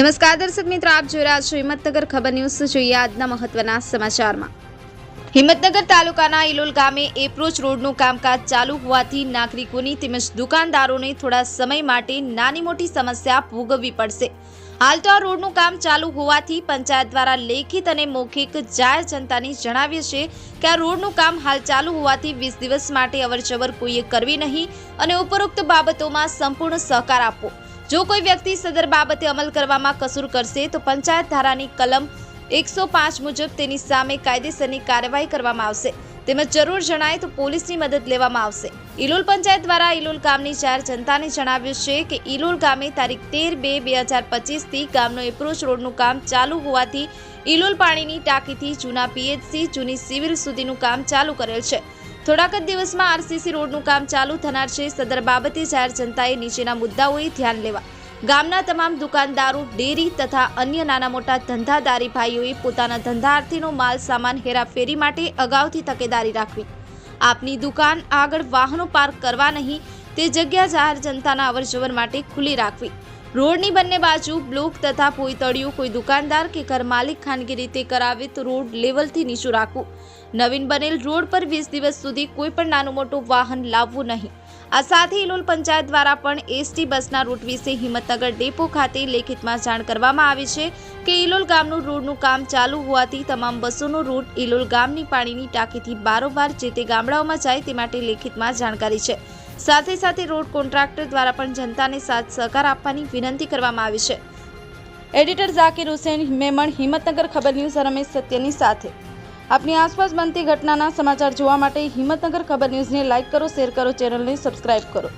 નમસ્કાર દર્શક મિત્રો, આપ જોઈ રહ્યા છો હિંમતનગર ખબર ન્યૂઝ। જોઈએ આજના મહત્વના સમાચારમાં। હિંમતનગર તાલુકાના ઇલોલ ગામે એપ્રોચ રોડનું કામકાજ ચાલુ હોવાથી નાગરિકોની તેમજ દુકાનદારોને થોડા સમય માટે નાની મોટી સમસ્યા ભોગવવી પડશે। હાલ તો આ રોડનું કામ ચાલુ હોવાથી પંચાયત દ્વારા લેખિત અને મૌખિક જાહેર જનતાને જણાવ્યું છે કે આ રોડનું કામ હાલ ચાલુ હોવાથી 20 દિવસ માટે અવરજવર કોઈએ કરવી નહીં અને ઉપરોક્ત બાબતોમાં સંપૂર્ણ સહકાર આપવો। જો કોઈ વ્યક્તિ સદર બાબતે અમલ કરવામાં કસૂર કરશે તો પંચાયત ધારાની કલમ 105 મુજબ તેની સામે કાયદેસરની કાર્યવાહી કરવામાં આવશે તેમજ જરૂર જણાય તો પોલીસની મદદ લેવામાં આવશે। ઇલોલ પંચાયત દ્વારા ઇલોલ ગામની જાહેર જનતાને જણાવ્યું છે કે ઇલોલ ગામે તારીખ 13/2/2025 થી ગામનો એપ્રોચ રોડનું કામ ચાલુ હોવાથી ઇલોલ પાણીની ટાંકીથી જૂના પીએચસી જૂની સિવિલ સુધીનું કામ ચાલુ કરેલ છે। થોડાક જ દિવસમાં આરસીસી રોડનું કામ ચાલુ થનાર છે। સદર બાબતે જાહેર જનતાએ નીચેના મુદ્દાઓએ ધ્યાન લેવા। ગામના તમામ દુકાનદારો, ડેરી તથા અન્ય નાના મોટા ધંધાદારી ભાઈઓએ પોતાના ધંધાર્થીનો માલ સામાન હેરાફેરી માટે અગાઉથી તકેદારી રાખવી। આપની દુકાન આગળ વાહનો પાર્ક કરવા નહીં, તે જગ્યા જાહેર જનતાના અવરજવર માટે ખુલ્લી રાખવી। રોડની બંને બાજુ બ્લોક તથા પોઈતળિયું કોઈ દુકાનદાર કે ઘર માલિક ખાનગી રીતે કરાવે તો રોડ લેવલથી નીચું રાખવું। નવીન બનેલ રોડ પર 20 દિવસ સુધી કોઈ પણ નાનું મોટું વાહન લાવવું નહીં। આ સાથે ઇલોલ પંચાયત દ્વારા પણ એસટી બસના રૂટ વિશે હિંમતનગર ડેપો ખાતે લેખિતમાં જાણ કરવામાં આવી છે કે ઇલોલ ગામનું રોડનું કામ ચાલુ હોવાથી તમામ બસોનો રૂટ ઇલોલ ગામની પાણીની ટાંકીથી બારોબાર જે તે ગામડાઓમાં જાય તે માટે લેખિતમાં જાણકારી છે। સાથે સાથે રોડ કોન્ટ્રાક્ટર દ્વારા પણ જનતાને સાથ સહકાર આપવાની વિનંતી કરવામાં આવી છે। એડિટર ઝાકિર હુસૈન મેમણ, હિંમતનગર ખબર ન્યૂઝ। રમેશ સત્યની સાથે આપની આસપાસ બનતી ઘટનાના સમાચાર જોવા માટે હિંમતનગર ખબર ન્યૂઝને લાઇક કરો, શેર કરો, ચેનલને સબસ્ક્રાઇબ કરો।